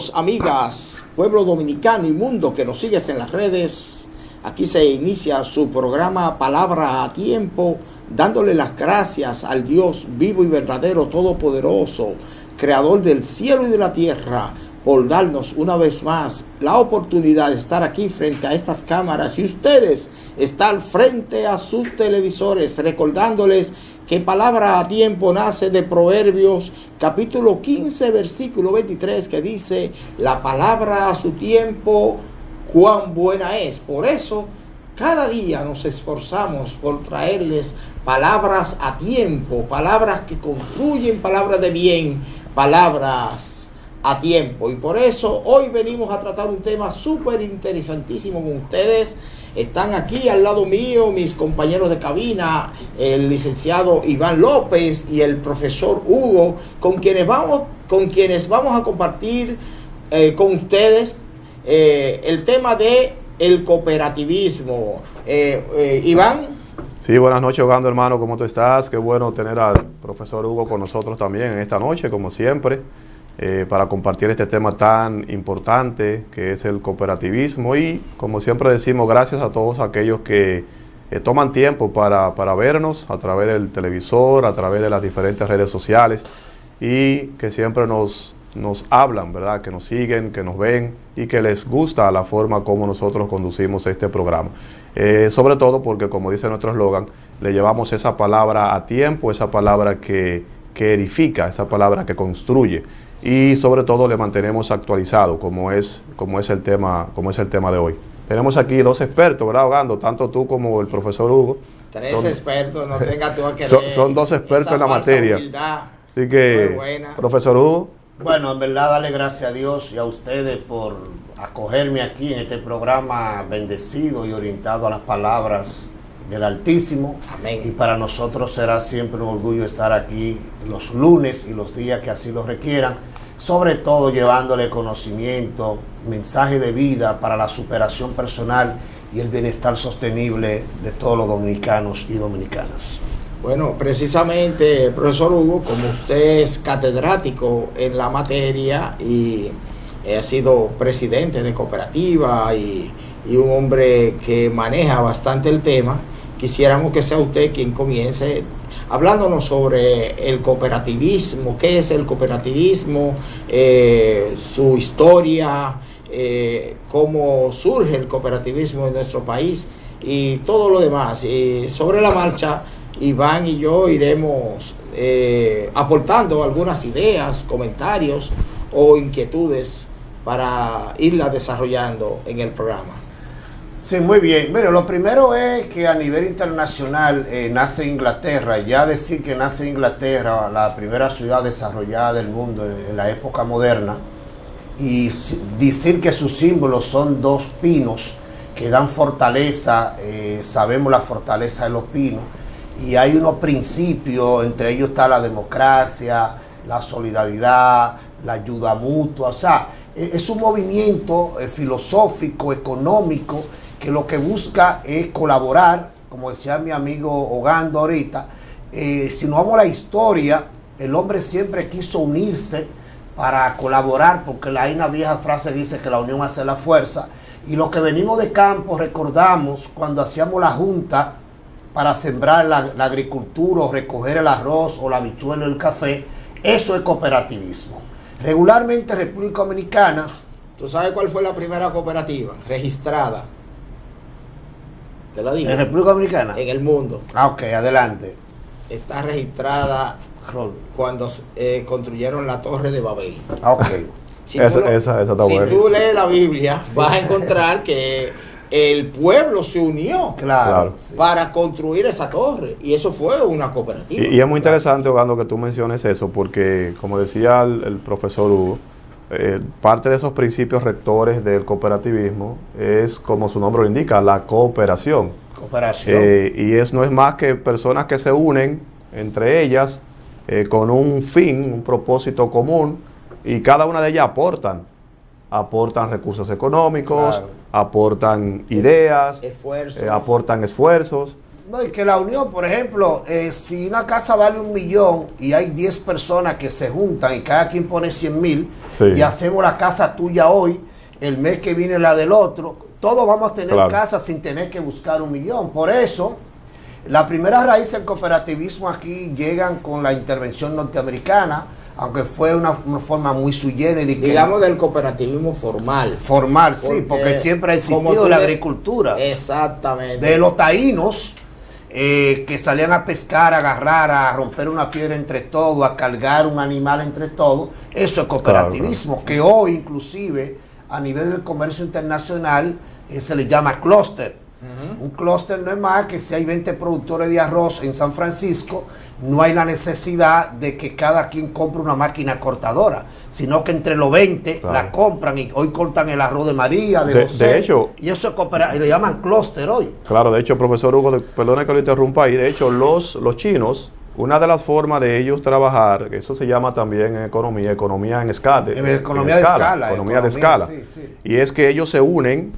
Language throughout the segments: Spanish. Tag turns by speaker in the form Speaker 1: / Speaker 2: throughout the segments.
Speaker 1: Amigos, amigas, pueblo dominicano y mundo que nos sigues en las redes, aquí se inicia su programa Palabra a Tiempo, dándole las gracias al Dios vivo y verdadero, todopoderoso, creador del cielo y de la tierra, por darnos una vez más la oportunidad de estar aquí frente a estas cámaras y ustedes estar frente a sus televisores, recordándoles que Palabra a Tiempo nace de Proverbios capítulo 15 versículo 23, que dice: la palabra a su tiempo cuán buena es. Por eso cada día nos esforzamos por traerles palabras a tiempo, palabras que construyen, palabras de bien, palabras a tiempo. Y por eso hoy venimos a tratar un tema súper interesantísimo con ustedes. Están aquí al lado mío mis compañeros de cabina, el licenciado Iván López y el profesor Hugo, con quienes vamos a compartir con ustedes el tema de el cooperativismo. Iván.
Speaker 2: Sí, buenas noches, Ogando, hermano, ¿cómo tú estás? Qué bueno tener al profesor Hugo con nosotros también en esta noche, como siempre, para compartir este tema tan importante que es el cooperativismo. Y como siempre decimos, gracias a todos aquellos que toman tiempo para vernos a través del televisor, a través de las diferentes redes sociales, y que siempre nos hablan, ¿verdad? Que nos siguen, que nos ven y que les gusta la forma como nosotros conducimos este programa. Sobre todo porque, como dice nuestro eslogan, le llevamos esa palabra a tiempo, esa palabra que edifica, esa palabra que construye, y sobre todo le mantenemos actualizado, como es el tema de hoy. Tenemos aquí dos expertos, ¿verdad, Ogando? Tanto tú como el profesor Hugo.
Speaker 1: Tres expertos, no tengas tú a querer.
Speaker 2: Son dos expertos en la materia.
Speaker 1: Humildad.
Speaker 2: Así que, profesor Hugo.
Speaker 3: Bueno, en verdad darle gracias a Dios y a ustedes por acogerme aquí en este programa bendecido y orientado a las palabras del Altísimo.
Speaker 1: Amén.
Speaker 3: Y para nosotros será siempre un orgullo estar aquí los lunes y los días que así lo requieran, sobre todo llevándole conocimiento, mensaje de vida para la superación personal y el bienestar sostenible de todos los dominicanos y dominicanas.
Speaker 1: Bueno, precisamente, profesor Hugo, como usted es catedrático en la materia y ha sido presidente de cooperativa y un hombre que maneja bastante el tema, quisiéramos que sea usted quien comience hablándonos sobre el cooperativismo, qué es el cooperativismo, su historia, cómo surge el cooperativismo en nuestro país y todo lo demás. Sobre la marcha, Iván y yo iremos aportando algunas ideas, comentarios o inquietudes para irlas desarrollando en el programa.
Speaker 3: Sí, muy bien. Bueno, lo primero es que a nivel internacional nace Inglaterra. Ya decir que nace Inglaterra, la primera ciudad desarrollada del mundo en la época moderna, y decir que sus símbolos son dos pinos que dan fortaleza, sabemos la fortaleza de los pinos, y hay unos principios, entre ellos está la democracia, la solidaridad, la ayuda mutua. O sea, es un movimiento filosófico, económico, que lo que busca es colaborar, como decía mi amigo Ogando ahorita. Si nos vamos a la historia, el hombre siempre quiso unirse para colaborar, porque hay una vieja frase que dice que la unión hace la fuerza, y los que venimos de campo recordamos cuando hacíamos la junta para sembrar la agricultura o recoger el arroz o la habichuela o el café. Eso es cooperativismo. Regularmente en República Dominicana...
Speaker 1: ¿Tú sabes cuál fue la primera cooperativa registrada? Te lo digo.
Speaker 3: ¿En República Dominicana?
Speaker 1: En el mundo.
Speaker 3: Ah, ok, adelante.
Speaker 1: Está registrada cuando construyeron la Torre de Babel.
Speaker 3: Ah, ok.
Speaker 1: Si tú lees la Biblia, sí, vas a encontrar que el pueblo se unió para construir esa torre, y eso fue una cooperativa.
Speaker 2: Y es muy interesante, Ogando, que tú menciones eso, porque como decía el profesor Hugo, parte de esos principios rectores del cooperativismo es, como su nombre lo indica, la cooperación. Y no es más que personas que se unen entre ellas con un fin, un propósito común, y cada una de ellas aportan recursos económicos, aportan ideas, aportan esfuerzos,
Speaker 3: No, y que la unión, por ejemplo, si una casa vale 1 millón y hay 10 personas que se juntan y cada quien pone 100,000 y hacemos la casa tuya hoy, el mes que viene la del otro, todos vamos a tener casa sin tener que buscar 1 millón. Por eso, la primera raíz del cooperativismo aquí llegan con la intervención norteamericana, aunque fue una forma muy sui generis.
Speaker 1: Digamos del cooperativismo formal.
Speaker 3: Formal, sí, porque siempre ha existido la agricultura.
Speaker 1: Exactamente.
Speaker 3: De los taínos, que salían a pescar, a agarrar, a romper una piedra entre todos, a cargar un animal entre todos. Eso es cooperativismo, que hoy inclusive a nivel del comercio internacional se le llama clúster. Un clúster no es más que si hay 20 productores de arroz en San Francisco, no hay la necesidad de que cada quien compre una máquina cortadora, sino que entre los 20 la compran y hoy cortan el arroz de María, de José,
Speaker 2: de hecho,
Speaker 3: y eso es le llaman clúster hoy.
Speaker 2: Claro, de hecho, profesor Hugo, perdone que lo interrumpa ahí, de hecho, los chinos, una de las formas de ellos trabajar, eso se llama también en economía en escala.
Speaker 3: Economía de escala.
Speaker 2: Sí. Y es que ellos se unen,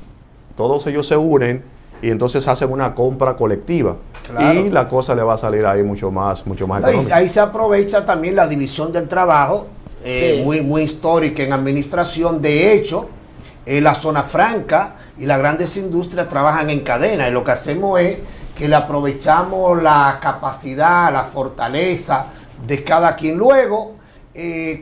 Speaker 2: todos ellos se unen, y entonces hacen una compra colectiva. Claro. Y la cosa le va a salir ahí mucho más económica.
Speaker 3: Ahí se aprovecha también la división del trabajo, muy histórica en administración. De hecho, la zona franca y las grandes industrias trabajan en cadena, y lo que hacemos es que le aprovechamos la capacidad, la fortaleza de cada quien. Luego,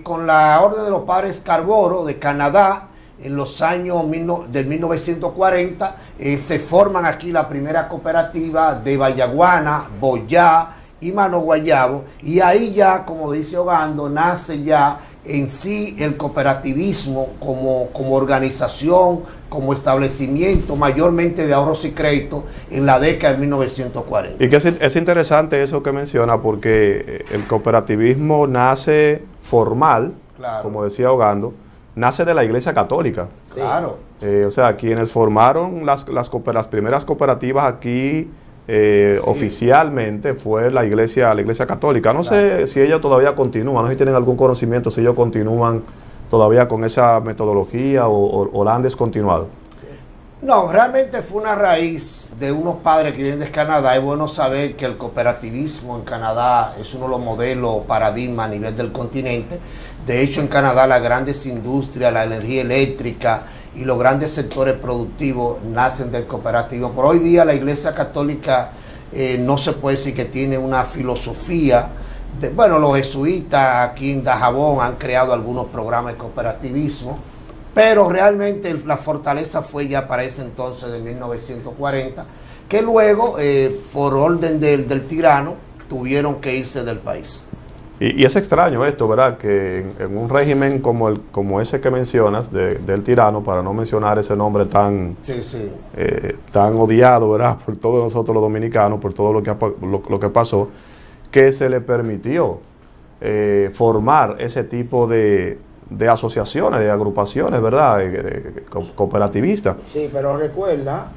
Speaker 3: con la orden de los padres Scarborough de Canadá, en los años del 1940, se forman aquí la primera cooperativa de Vallaguana, Boyá y Mano Guayabo, y ahí ya, como dice Ogando, nace ya en sí el cooperativismo como organización, como establecimiento mayormente de ahorros y créditos en la década de 1940.
Speaker 2: Y que es interesante eso que menciona, porque el cooperativismo nace formal, como decía Ogando, nace de la Iglesia Católica.
Speaker 3: Claro.
Speaker 2: O sea, quienes formaron las primeras cooperativas aquí oficialmente fue la Iglesia Católica. No sé si ellos todavía continúan, no sé si tienen algún conocimiento, si ellos continúan todavía con esa metodología o la han descontinuado.
Speaker 3: No, realmente fue una raíz de unos padres que vienen de Canadá. Es bueno saber que el cooperativismo en Canadá es uno de los modelos paradigma a nivel del continente. De hecho, en Canadá las grandes industrias, la energía eléctrica y los grandes sectores productivos nacen del cooperativismo. Por hoy día la Iglesia Católica no se puede decir que tiene una filosofía. Los jesuitas aquí en Dajabón han creado algunos programas de cooperativismo, pero realmente la fortaleza fue ya para ese entonces de 1940, que luego, por orden del tirano, tuvieron que irse del país.
Speaker 2: Y es extraño esto, ¿verdad? Que en un régimen como ese que mencionas, del tirano, para no mencionar ese nombre tan odiado, ¿verdad? Por todos nosotros los dominicanos, por todo lo que pasó, que se le permitió formar ese tipo de asociaciones, de agrupaciones, ¿verdad? Cooperativistas.
Speaker 1: Sí, pero recuerda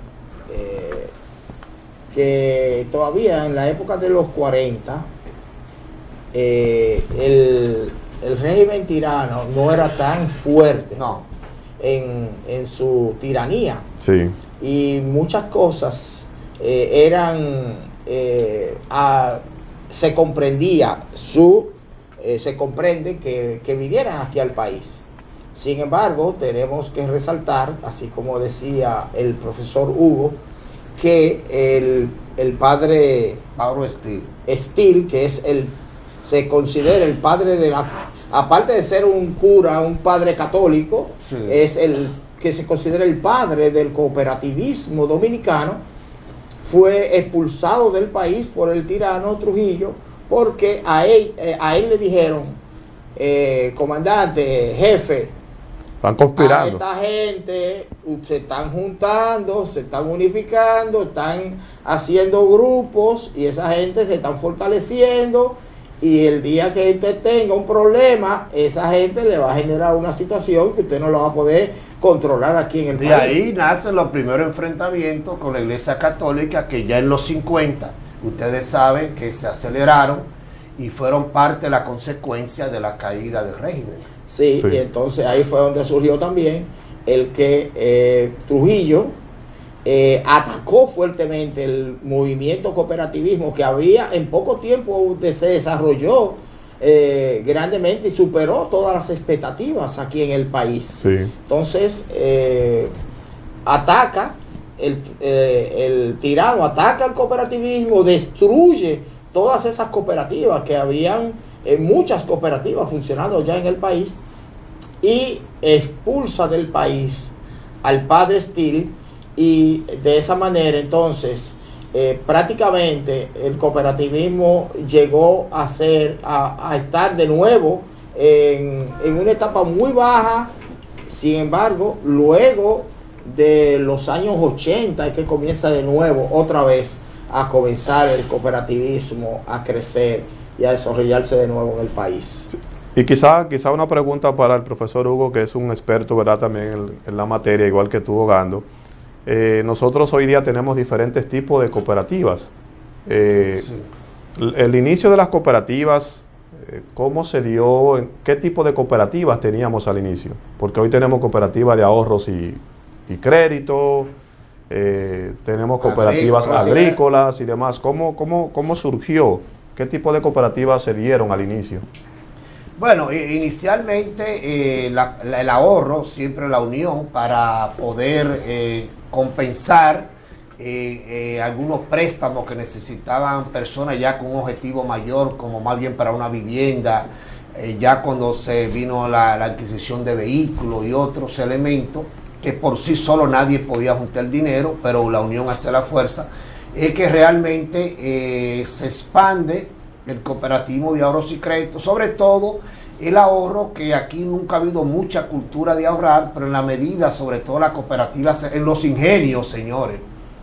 Speaker 1: que todavía en la época de los 40, el régimen tirano no era tan fuerte en su tiranía.
Speaker 2: Sí.
Speaker 1: Y muchas cosas se comprendía se comprende que vinieran aquí al país. Sin embargo, tenemos que resaltar, así como decía el profesor Hugo, que el padre
Speaker 3: Pablo
Speaker 1: Steele, que es se considera el padre aparte de ser un cura, un padre católico, es el que se considera el padre del cooperativismo dominicano. Fue expulsado del país por el tirano Trujillo, porque a él le dijeron, comandante, jefe,
Speaker 2: están conspirando.
Speaker 1: A esta gente se están juntando, se están unificando, están haciendo grupos y esa gente se están fortaleciendo, y el día que usted tenga un problema, esa gente le va a generar una situación que usted no lo va a poder controlar aquí en el país.
Speaker 3: De ahí nacen los primeros enfrentamientos con la Iglesia Católica, que ya en los 50, ustedes saben que se aceleraron y fueron parte de la consecuencia de la caída del régimen.
Speaker 1: Sí, y entonces ahí fue donde surgió también el que Trujillo atacó fuertemente el movimiento cooperativismo que había en poco tiempo se desarrolló grandemente y superó todas las expectativas aquí en el país.
Speaker 2: Sí.
Speaker 1: Entonces, ataca, el tirano ataca al cooperativismo, destruye todas esas cooperativas que habían, muchas cooperativas funcionando ya en el país, y expulsa del país al padre Steele, y de esa manera entonces prácticamente el cooperativismo llegó a estar de nuevo en una etapa muy baja. Sin embargo, luego de los años 80 es que comienza de nuevo otra vez a comenzar el cooperativismo a crecer y a desarrollarse de nuevo en el país.
Speaker 2: Y quizá una pregunta para el profesor Hugo, que es un experto, ¿verdad?, también en la materia, igual que tú, Ogando. Nosotros hoy día tenemos diferentes tipos de cooperativas. Sí. El inicio de las cooperativas, ¿cómo se dio? ¿Qué tipo de cooperativas teníamos al inicio? Porque hoy tenemos cooperativas de ahorros y crédito, tenemos cooperativas agrícolas y demás. ¿Cómo surgió? ¿Qué tipo de cooperativas se dieron al inicio?
Speaker 3: Bueno, inicialmente el ahorro, siempre la unión, para poder compensar algunos préstamos que necesitaban personas ya con un objetivo mayor, como más bien para una vivienda, ya cuando se vino la adquisición de vehículos y otros elementos, que por sí solo nadie podía juntar el dinero, pero la unión hace la fuerza, es que realmente se expande el cooperativismo de ahorros y créditos, sobre todo el ahorro, que aquí nunca ha habido mucha cultura de ahorrar, pero en la medida, sobre todo las cooperativas, en los ingenios, señores.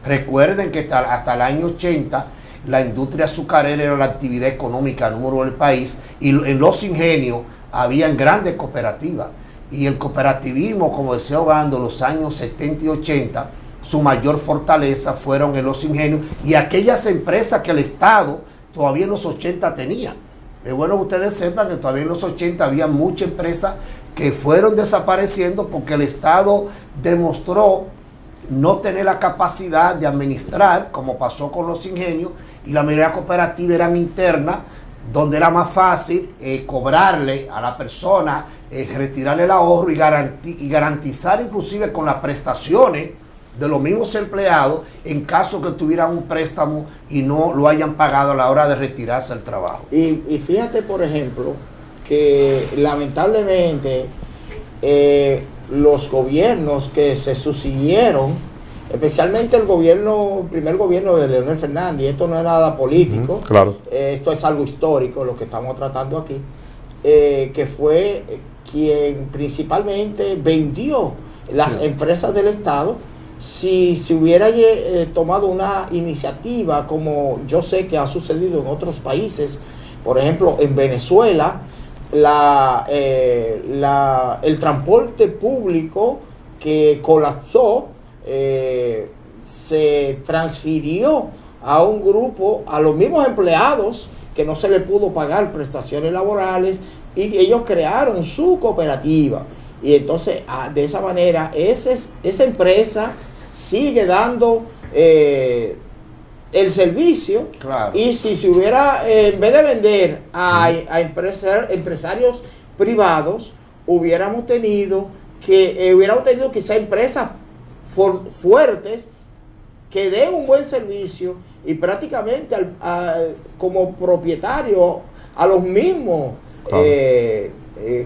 Speaker 3: Recuerden que hasta el año 80 la industria azucarera era la actividad económica número uno del país, y en los ingenios habían grandes cooperativas. Y el cooperativismo, como decía Ogando, los años 70 y 80, su mayor fortaleza fueron en los ingenios y aquellas empresas que el Estado todavía en los 80 tenía. Es bueno que ustedes sepan que todavía en los 80 había muchas empresas que fueron desapareciendo porque el Estado demostró no tener la capacidad de administrar, como pasó con los ingenios, y la mayoría cooperativa eran internas, donde era más fácil cobrarle a la persona, retirarle el ahorro y garantizar inclusive con las prestaciones de los mismos empleados en caso que tuvieran un préstamo y no lo hayan pagado a la hora de retirarse del trabajo.
Speaker 1: Y fíjate, por ejemplo, que lamentablemente los gobiernos que se sucedieron, especialmente el primer gobierno de Leonel Fernández, esto no es nada político,
Speaker 2: claro.
Speaker 1: Esto es algo histórico lo que estamos tratando aquí, que fue quien principalmente vendió las empresas del Estado. Si se hubiera tomado una iniciativa, como yo sé que ha sucedido en otros países, por ejemplo en Venezuela, el transporte público que colapsó, se transfirió a un grupo, a los mismos empleados que no se les pudo pagar prestaciones laborales, y ellos crearon su cooperativa. Y entonces de esa manera esa empresa sigue dando el servicio. Claro. Y si se hubiera, en vez de vender a empresarios privados, hubiéramos tenido quizá empresas fuertes que den un buen servicio y prácticamente como propietario a los mismos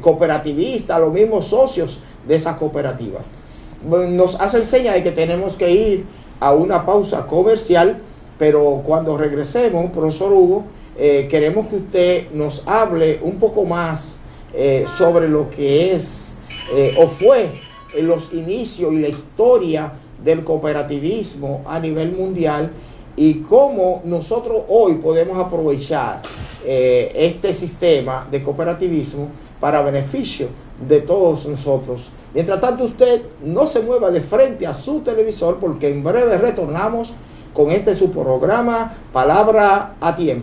Speaker 1: cooperativistas, a los mismos socios de esas cooperativas. Nos hace seña de que tenemos que ir a una pausa comercial, pero cuando regresemos, profesor Hugo, queremos que usted nos hable un poco más sobre lo que es o fue los inicios y la historia del cooperativismo a nivel mundial, y cómo nosotros hoy podemos aprovechar este sistema de cooperativismo para beneficio de todos nosotros. Mientras tanto, usted no se mueva de frente a su televisor, porque en breve retornamos con su programa Palabra a Tiempo.